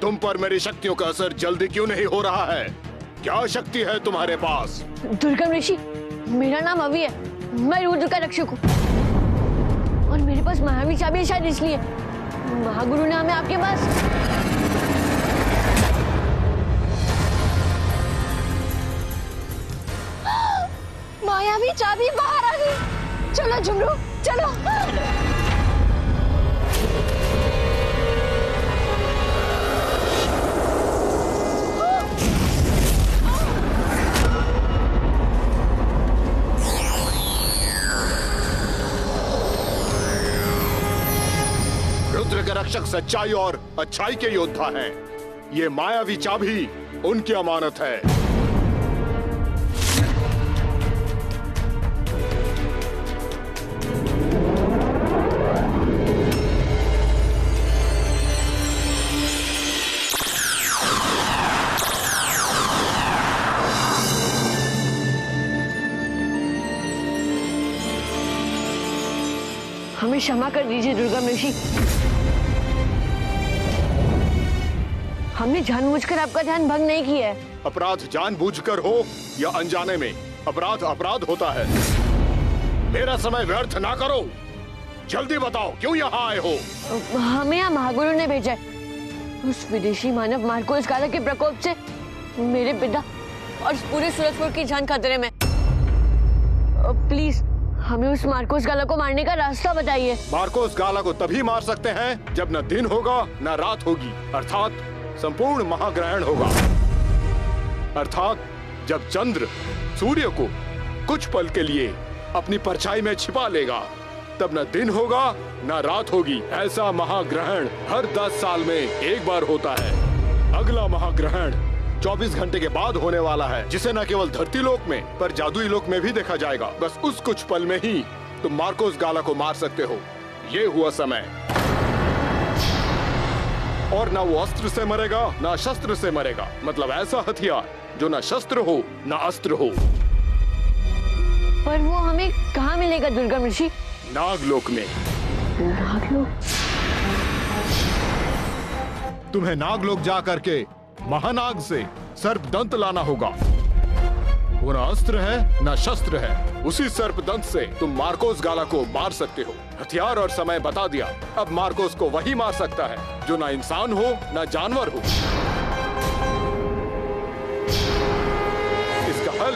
तुम पर मेरी शक्तियों का असर जल्दी क्यों नहीं हो रहा है? क्या शक्ति है तुम्हारे पास? दुर्गम ऋषि, मेरा नाम अभी है, मैं रुद्र का रक्षक हूँ और मेरे पास महावीर चाबी है, शायद इसलिए महागुरु ने हमें आपके पास। मायावी चाबी बाहर आ गई। चलो झुमरू, चलो। रुद्र के रक्षक सच्चाई और अच्छाई के योद्धा हैं। ये मायावी चाबी उनकी अमानत है। हमें क्षमा कर दीजिए दुर्गम ऋषि, हमने जानबूझकर आपका ध्यान भंग नहीं किया है। अपराध जानबूझकर हो या अनजाने में, अपराध अपराध होता है। मेरा समय व्यर्थ ना करो, जल्दी बताओ क्यों यहाँ आए हो? हमें यहाँ महागुरु ने भेजा है। उस विदेशी मानव मार्कोस गाला के प्रकोप से मेरे पिता और पूरे सूरजपुर की जान खतरे में। प्लीज हमें उस मार्कोस गाला को मारने का रास्ता बताइए। मार्कोस गाला को तभी मार सकते हैं जब न दिन होगा न रात होगी, अर्थात संपूर्ण महाग्रहण होगा। अर्थात जब चंद्र सूर्य को कुछ पल के लिए अपनी परछाई में छिपा लेगा, तब न दिन होगा न रात होगी। ऐसा महाग्रहण हर 10 साल में एक बार होता है। अगला महाग्रहण 24 घंटे के बाद होने वाला है, जिसे न केवल धरती लोक में पर जादुई लोक में भी देखा जाएगा। बस उस कुछ पल में ही तुम मार्कोस गाला को मार सकते हो। ये हुआ समय। और ना वो अस्त्र से मरेगा ना शस्त्र से मरेगा, मतलब ऐसा हथियार जो ना शस्त्र हो ना अस्त्र हो। पर वो हमें कहाँ मिलेगा दुर्गम ऋषि? नागलोक में। नागलोक? तुम्हें नागलोक जा करके महानाग से सर्पदंत लाना होगा। वो ना अस्त्र है ना शस्त्र है। उसी सर्पदंत से तुम मार्कोस गाला को मार सकते हो। हथियार और समय बता दिया। अब मार्कोस को वही मार सकता है जो ना इंसान हो ना जानवर हो। इसका हल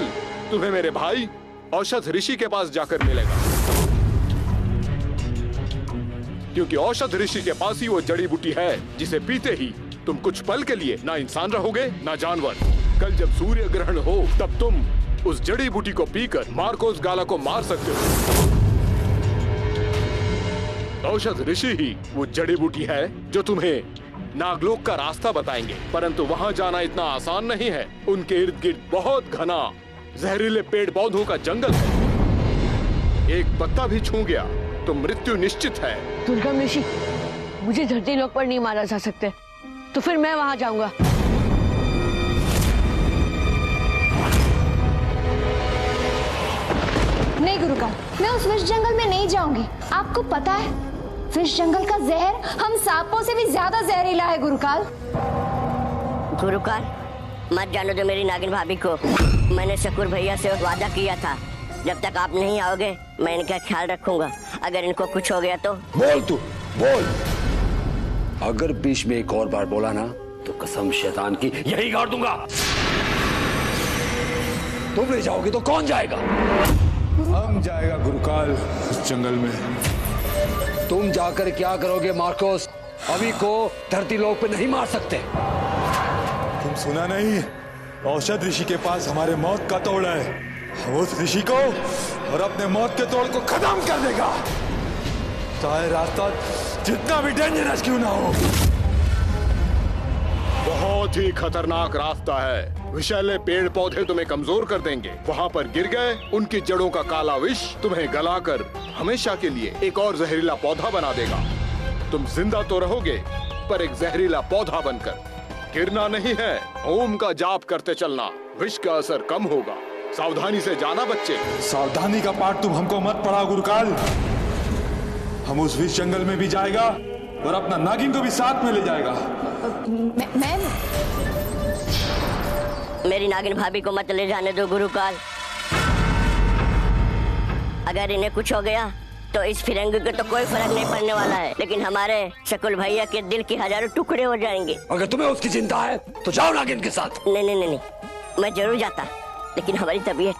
तुम्हें मेरे भाई औषध ऋषि के पास जाकर मिलेगा, क्योंकि औषध ऋषि के पास ही वो जड़ी बूटी है जिसे पीते ही तुम कुछ पल के लिए ना इंसान रहोगे ना जानवर। कल जब सूर्य ग्रहण हो तब तुम उस जड़ी बूटी को पीकर मार्कोस गाला को मार सकते हो। औषध ऋषि ही वो जड़ी बूटी है जो तुम्हें नागलोक का रास्ता बताएंगे, परंतु वहाँ जाना इतना आसान नहीं है। उनके इर्द गिर्द बहुत घना जहरीले पेड़ पौधों का जंगल है। एक पत्ता भी छू गया तो मृत्यु निश्चित है। दुर्गम ऋषि, मुझे धरती लोक पर नहीं मारा जा सकते, तो फिर मैं वहां जाऊंगा। नहीं गुरुकाल, मैं उस विष जंगल में नहीं जाऊंगी। आपको पता है विष जंगल का जहर हम सांपों से भी ज्यादा जहरीला है गुरुकाल। गुरुकाल, मत जाने दो मेरी नागिन भाभी को। मैंने शकूर भैया से वादा किया था, जब तक आप नहीं आओगे मैं इनका ख्याल रखूंगा। अगर इनको कुछ हो गया तो बोल, तू बोल। अगर बीच में एक और बार बोला ना तो कसम शैतान की यही गाड़ दूंगा। तुम नहीं जाओगे तो कौन जाएगा? हम जाएगा गुरुकाल उस जंगल में। तुम जाकर क्या करोगे मार्कोस? अभी को धरती लोक पे नहीं मार सकते। तुम सुना नहीं? औषध ऋषि के पास हमारे मौत का तोड़ है। हम उस ऋषि को और अपने मौत के तोड़ को खत्म कर देगा, चाहे रास्ता जितना भी डेंजरस क्यों ना हो। बहुत ही खतरनाक रास्ता है। विषैले पेड़ पौधे तुम्हें कमजोर कर देंगे। वहाँ पर गिर गए, उनकी जड़ों का काला विष तुम्हें गलाकर हमेशा के लिए एक और जहरीला पौधा बना देगा। तुम जिंदा तो रहोगे पर एक जहरीला पौधा बनकर। गिरना नहीं है, ओम का जाप करते चलना, विष का असर कम होगा। सावधानी से जाना बच्चे। सावधानी का पाठ तुम हमको मत पढ़ाओ गुरुकाल। हम उस विष जंगल में भी जाएगा और अपना नागिन को भी साथ में ले जाएगा। मैं मेरी नागिन भाभी को मत ले जाने दो गुरुकाल। अगर इन्हें कुछ हो गया तो इस फिरंगी को तो कोई फर्क नहीं पड़ने वाला है, लेकिन हमारे शकुल भैया के दिल के हजारों टुकड़े हो जाएंगे। अगर तुम्हें उसकी चिंता है तो जाओ नागिन के साथ। नहीं नहीं नहीं, मैं जरूर जाता, लेकिन हमारी तबीयत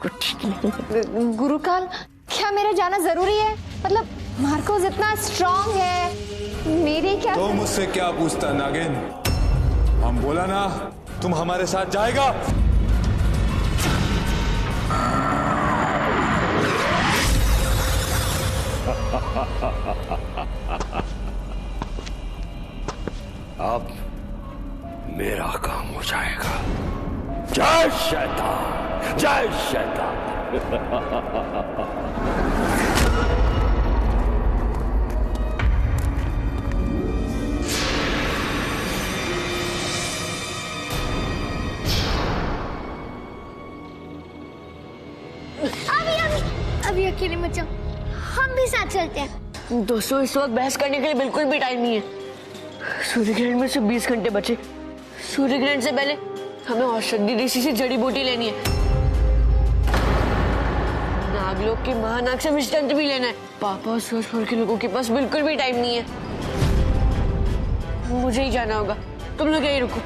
कुछ ठीक नहीं। गुरुकाल, क्या मेरा जाना जरूरी है? मतलब मार्कोस इतना स्ट्रांग है, मेरे क्या? तो मुझसे क्या पूछता नागिन? हम बोला ना तुम हमारे साथ जाएगा। अब मेरा काम हो जाएगा। जय शैतान, जय शैतान। अभी अकेले मत जाओ, हम भी साथ चलते हैं। दोस्तों, इस वक्त बहस करने के लिए बिल्कुल भी टाइम नहीं है। सूर्य ग्रहण में सिर्फ 20 घंटे बचे। सूर्य ग्रहण से पहले हमें औषधि ऋषि से जड़ी बूटी लेनी है। नागलोक के महानाग से विषतंत्र भी लेना है। पापा और सूरजपुर के लोगों के पास बिल्कुल भी टाइम नहीं है। मुझे ही जाना होगा, तुम लोग यहीं रुको।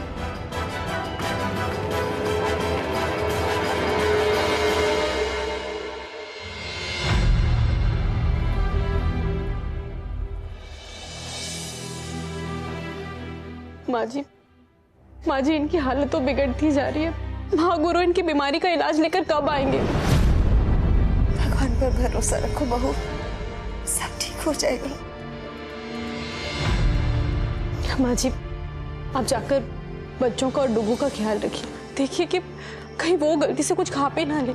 माँ जी इनकी हालत तो बिगड़ती जा रही है। महागुरु इनकी बीमारी का इलाज लेकर कब आएंगे? भगवान पर भरोसा रखो बहू, सब ठीक हो जाएगा। माँ जी, आप जाकर बच्चों का और डुगू का ख्याल रखिए। देखिए कि कहीं वो गलती से कुछ खा पे ना ले।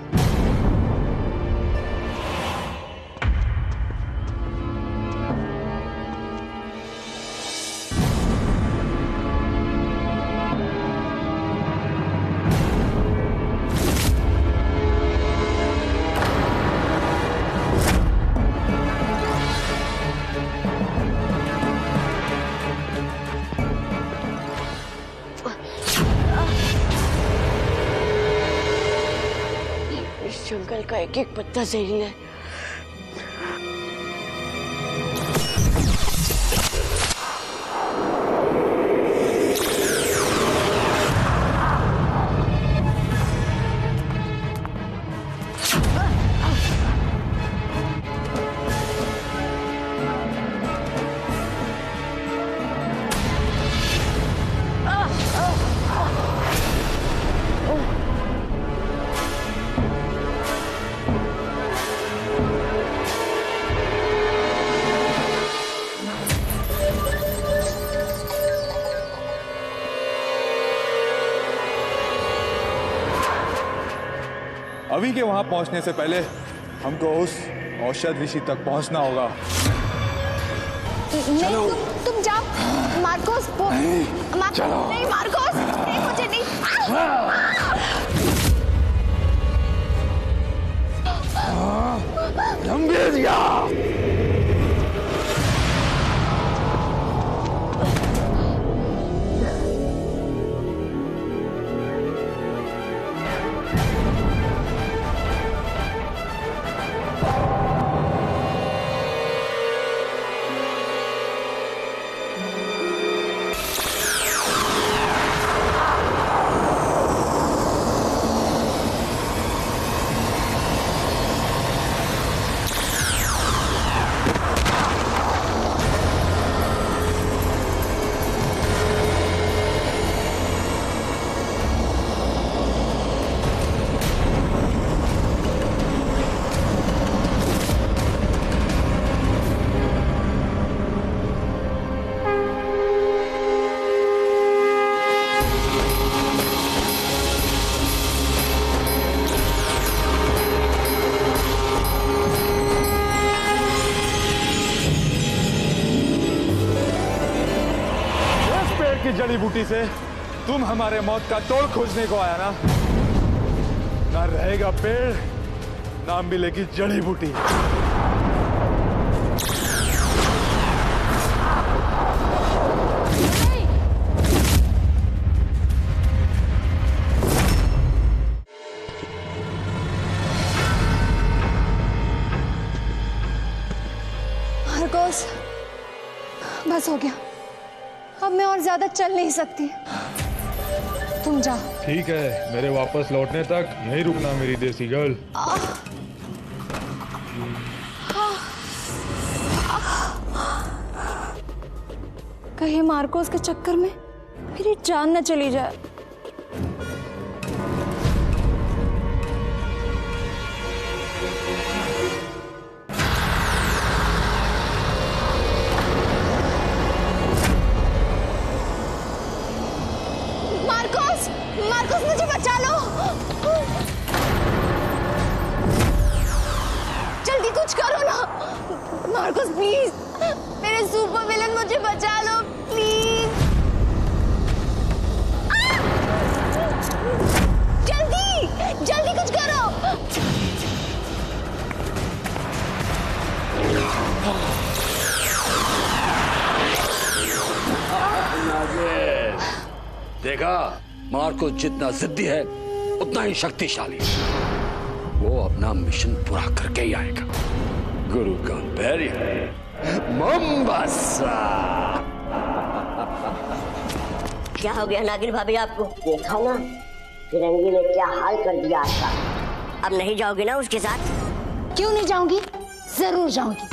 जंगल का एक एक पत्ता जहरीला है। अभी के वहां पहुंचने से पहले हमको उस औषध ऋषि तक पहुंचना होगा। चलो। तुम जाओ मार्कोस। चलो। नहीं मार्कोस, नहीं, मुझे नहीं। की जड़ी बूटी से तुम हमारे मौत का तोड़ खोजने को आया ना? ना रहेगा पेड़, ना मिलेगी जड़ी बूटी। मैं और ज्यादा चल नहीं सकती। तुम जाओ। ठीक है, मेरे वापस लौटने तक यहीं रुकना मेरी देसी गर्ल। कहीं मार्कोस के चक्कर में मेरी जान न चली जाए। मार्कोस, मार्कोस मुझे बचा लो। जल्दी कुछ करो ना। मार्कोस प्लीज, मेरे सुपर विलन मुझे बचा लो प्लीज। जल्दी जल्दी कुछ करो। देखा, मार्कोस जितना जिद्दी है उतना ही शक्तिशाली। वो अपना मिशन पूरा करके ही आएगा। गुरु का पैर मोम्बासा। क्या हो गया नागिन भाभी आपको? देखा ना फिरंगी ने क्या हाल कर दिया आपका। अब नहीं जाओगी ना उसके साथ? क्यों नहीं जाऊंगी, जरूर जाऊंगी।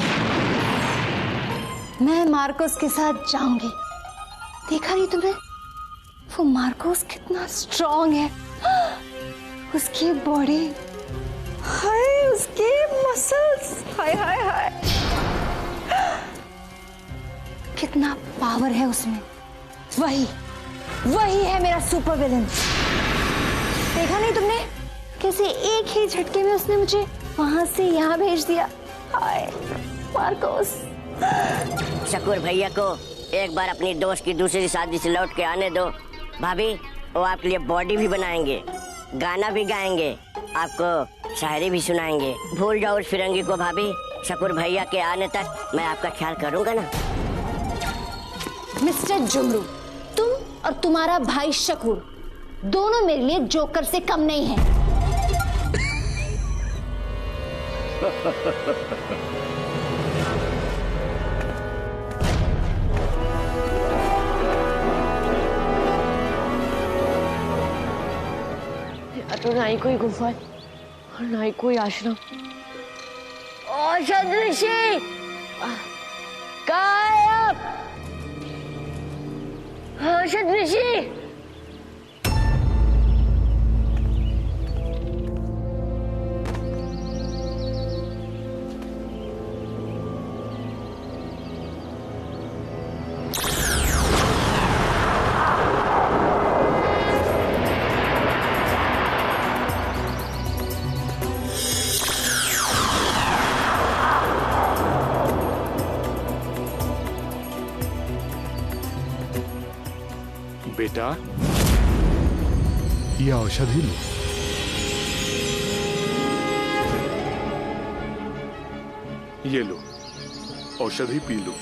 मैं मार्कोस के साथ जाऊंगी। देखा नहीं तुमने, वो मार्कोस कितना स्ट्रॉन्ग है। उसकी बॉडी, हाय उसके मसल्स, हाय हाय हाय, कितना पावर है उसमें। वही है मेरा सुपर विलन। देखा नहीं तुमने कैसे एक ही झटके में उसने मुझे वहां से यहाँ भेज दिया। हाय मार्कोस। शकूर भैया को एक बार अपनी दोस्त की दूसरी शादी से लौट के आने दो भाभी। वो आपके लिए बॉडी भी बनाएंगे, गाना भी गाएंगे, आपको शायरी भी सुनाएंगे। भूल जाओ उस फिरंगी को भाभी। शकूर भैया के आने तक मैं आपका ख्याल करूंगा ना। मिस्टर जुमरू, तुम और तुम्हारा भाई शकूर दोनों मेरे लिए जोकर से कम नहीं है। तो ना ही कोई गुफा और ना ही कोई आश्रम। औषध ऋषि कहाँ है आप? औषध ऋषि, बेटा ये औषधि लो। ये लो औषधि पी लो।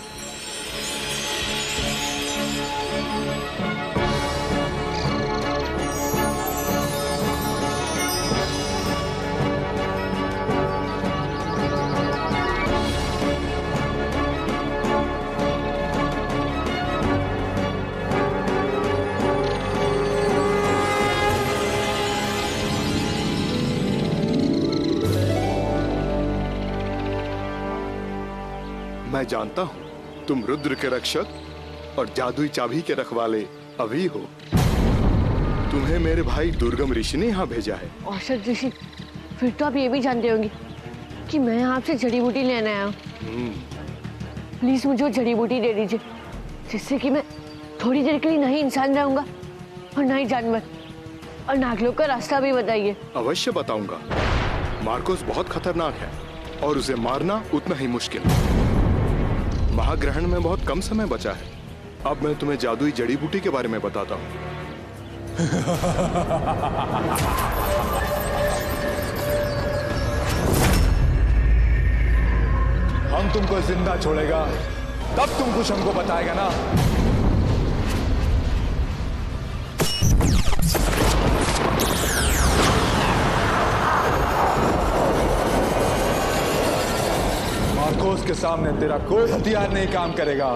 मैं जानता हूं तुम रुद्र के रक्षक और जादुई चाबी के रखवाले अभी हो। तुम्हें मेरे भाई दुर्गम ऋषि ने यहाँ भेजा है। औषध ऋषि, फिर तो आप ये भी जानते होंगे कि मैं आपसे जड़ी बूटी लेने आया हूँ। प्लीज मुझे वो जड़ी बूटी दे दीजिए, जिससे कि मैं थोड़ी देर के लिए नहीं इंसान रहूंगा और ना ही जानवर। और नागलोक का रास्ता भी बताइए। अवश्य बताऊंगा। मार्कोस बहुत खतरनाक है और उसे मारना उतना ही मुश्किल। महाग्रहण में बहुत कम समय बचा है। अब मैं तुम्हें जादुई जड़ी बूटी के बारे में बताता हूँ। हम तुमको जिंदा छोड़ेगा तब तुम कुछ हमको बताएगा ना। मार्कोस के सामने तेरा कोई हथियार नहीं काम करेगा।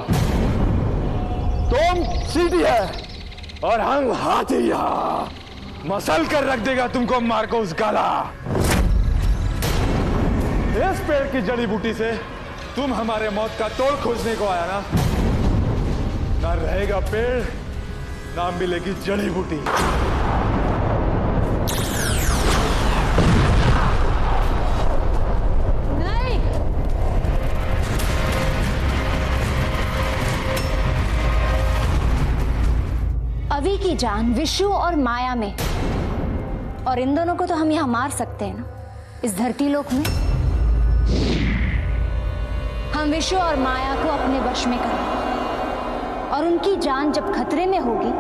तुम सीधी है और हम हाथी। यहाँ मसल कर रख देगा तुमको मार्कोस गाला। इस पेड़ की जड़ी बूटी से तुम हमारे मौत का तोड़ खोजने को आया ना? ना रहेगा पेड़, ना मिलेगी जड़ी बूटी। नहीं, अभी की जान विशु और माया में, और इन दोनों को तो हम यहां मार सकते हैं ना, इस धरती लोक में। हम विशु और माया को अपने वश में करें, और उनकी जान जब खतरे में होगी,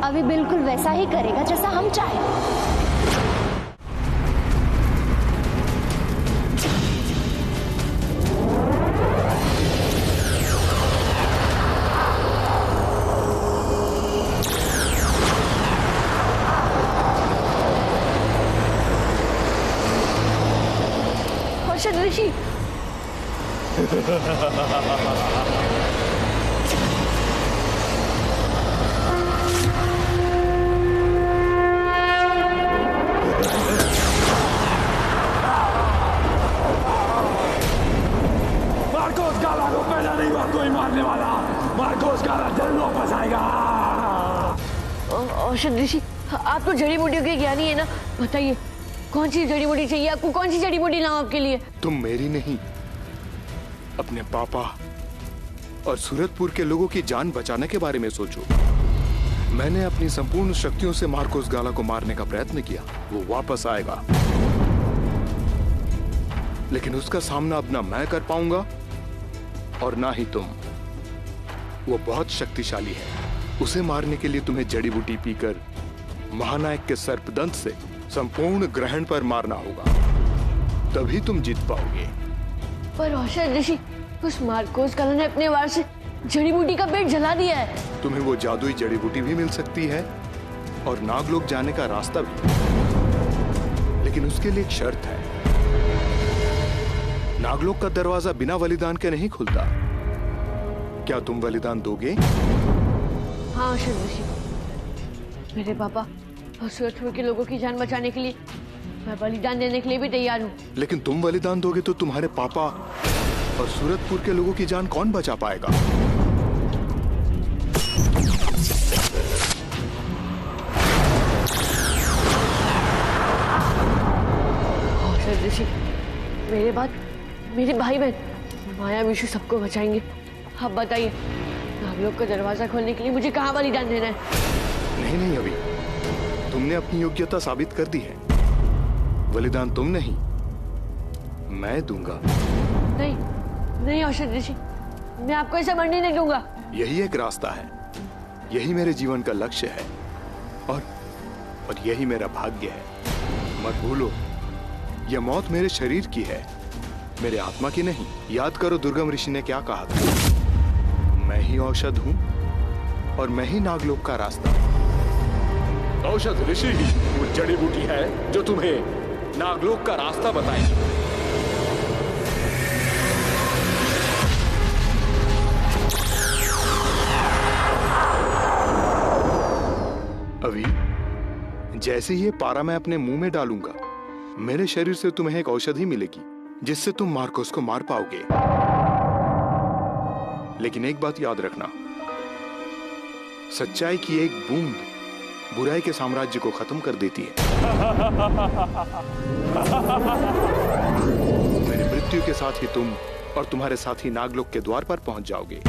अभी बिल्कुल वैसा ही करेगा जैसा हम चाहें। औषध ऋषि, मार्कोस गाला को पहला नहीं हुआ कोई मारने वाला। मार्कोस गाला जल्द वापस आएगा। औषध ऋषि, आप तो जड़ी बूटियों के ज्ञानी है ना, बताइए कौन सी जड़ी बूटी चाहिए आपको? कौन सी जड़ी बूटी लाऊं आपके लिए? तुम मेरी नहीं, अपने पापा और सूरतपुर के लोगों की जान बचाने के बारे में सोचो। मैंने अपनी संपूर्ण शक्तियों से मार्कोस गाला को मारने का प्रयत्न किया। वो वापस आएगा, लेकिन उसका सामना अब ना मैं कर पाऊंगा और ना ही तुम। वो बहुत शक्तिशाली है। उसे मारने के लिए तुम्हें जड़ी बूटी पीकर महानायक के सर्पदंत से संपूर्ण ग्रहण पर मारना होगा, तभी तुम जीत पाओगे। पर औषध ऋषि, उस मार्कोस गाला ने अपने वार से जड़ी बूटी का पेट जला दिया है। तुम्हें वो जादुई जड़ी बूटी भी मिल सकती है और नागलोक जाने का रास्ता भी, लेकिन उसके लिए एक शर्त है। नागलोक का दरवाजा बिना बलिदान के नहीं खुलता। क्या तुम बलिदान दोगे? हाँ औषध ऋषि, मेरे पापा और सूरतपुर के लोगों की जान बचाने के लिए मैं बलिदान देने के लिए भी तैयार हूँ। लेकिन तुम बलिदान दोगे तो तुम्हारे पापा और सूरतपुर के लोगों की जान कौन बचा पाएगा? औषध ऋषि, मेरे बाद मेरे भाई बहन माया विशु सबको बचाएंगे। आप बताइए, नागलोक का दरवाजा खोलने के लिए मुझे कहाँ बलिदान देना है? नहीं नहीं, अभी तुमने अपनी योग्यता साबित कर दी है। बलिदान तुम नहीं, मैं दूंगा। नहीं नहीं औषध ऋषि, मैं आपको ऐसा मरने नहीं दूंगा। यही एक रास्ता है, यही मेरे जीवन का लक्ष्य है और यही मेरा भाग्य है। मत भूलो, यह मौत मेरे शरीर की है, मेरे आत्मा की नहीं। याद करो दुर्गम ऋषि ने क्या कहा था, मैं ही औषध हूं और मैं ही नागलोक का रास्ता। औषध ऋषि ही वो जड़ी बूटी है जो तुम्हें नागलोक का रास्ता बताएगी। अभी जैसे ही ये पारा मैं अपने मुंह में डालूंगा, मेरे शरीर से तुम्हें एक औषधि मिलेगी जिससे तुम मार्कोस को मार पाओगे। लेकिन एक बात याद रखना, सच्चाई की एक बूंद बुराई के साम्राज्य को खत्म कर देती है। मेरी मृत्यु के साथ ही तुम और तुम्हारे साथी नागलोक के द्वार पर पहुंच जाओगे।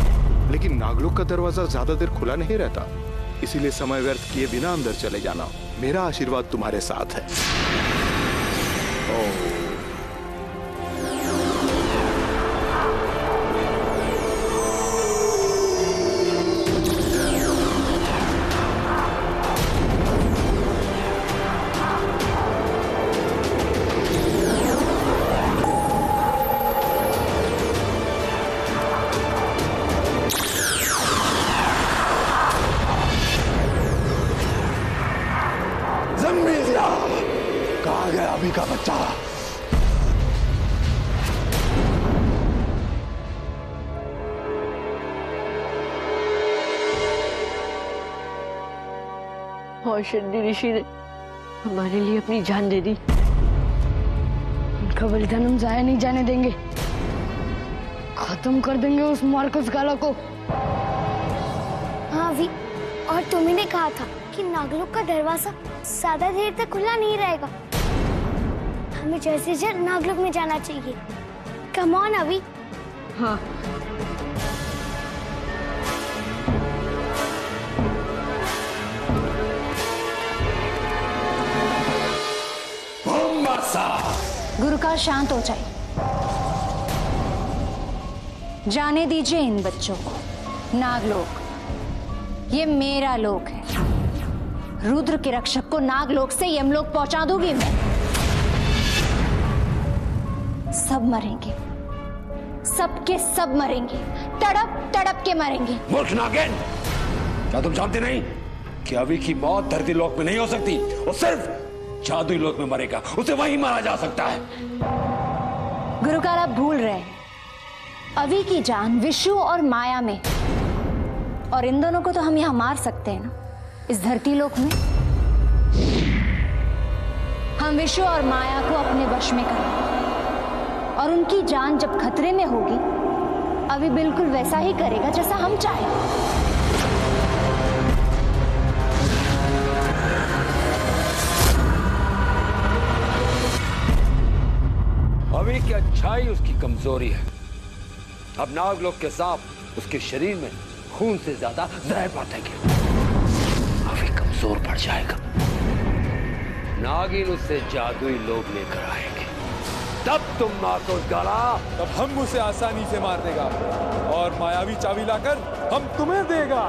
लेकिन नागलोक का दरवाजा ज्यादा देर खुला नहीं रहता, इसीलिए समय व्यर्थ किए बिना अंदर चले जाना। मेरा आशीर्वाद तुम्हारे साथ है। ओह। कहाँ गया अभी का बच्चा? और शंडी ऋषि ने हमारे लिए अपनी जान दे दी। उनका बलिदान हम जाया नहीं जाने देंगे। खत्म कर देंगे उस मार्कोस गाला को। हाँ अभी, और तुम्ही ने कहा था कि नागलोक का दरवाजा ज्यादा देर तक खुला नहीं रहेगा। हमें जैसे जल्द नागलोक में जाना चाहिए। कम ऑन अभी। हाँ। गुरुकार शांत हो जाइए। जाने दीजिए इन बच्चों को। नागलोक ये मेरा लोक है। रुद्र के रक्षक को नागलोक से यमलोक पहुंचा दूंगी मैं। सब मरेंगे, सबके सब मरेंगे, तड़प तड़प के मरेंगे। मूर्ख नागिन, क्या तुम जानते नहीं कि अभी की मौत धरती लोक में नहीं हो सकती? वो सिर्फ जादुई लोक में मरेगा, उसे वहीं मारा जा सकता है। गुरुकार आप भूल रहे हैं, अभी की जान विशु और माया में, और इन दोनों को तो हम यहां मार सकते हैं ना, इस धरती लोक में। हम विशु और माया को अपने वश में करें, और उनकी जान जब खतरे में होगी, अभी बिल्कुल वैसा ही करेगा जैसा हम चाहें। अभी की अच्छाई उसकी कमजोरी है। अब नागलोक के सांप उसके शरीर में खून से ज्यादा जहर बांटेंगे। अभी कमजोर पड़ जाएगा। नागिन उससे जादुई लोक लेकर आएंगे। तब तुम मार्कोस गाला, तब हम उसे आसानी से मार देगा और मायावी चाबी लाकर हम तुम्हें देगा।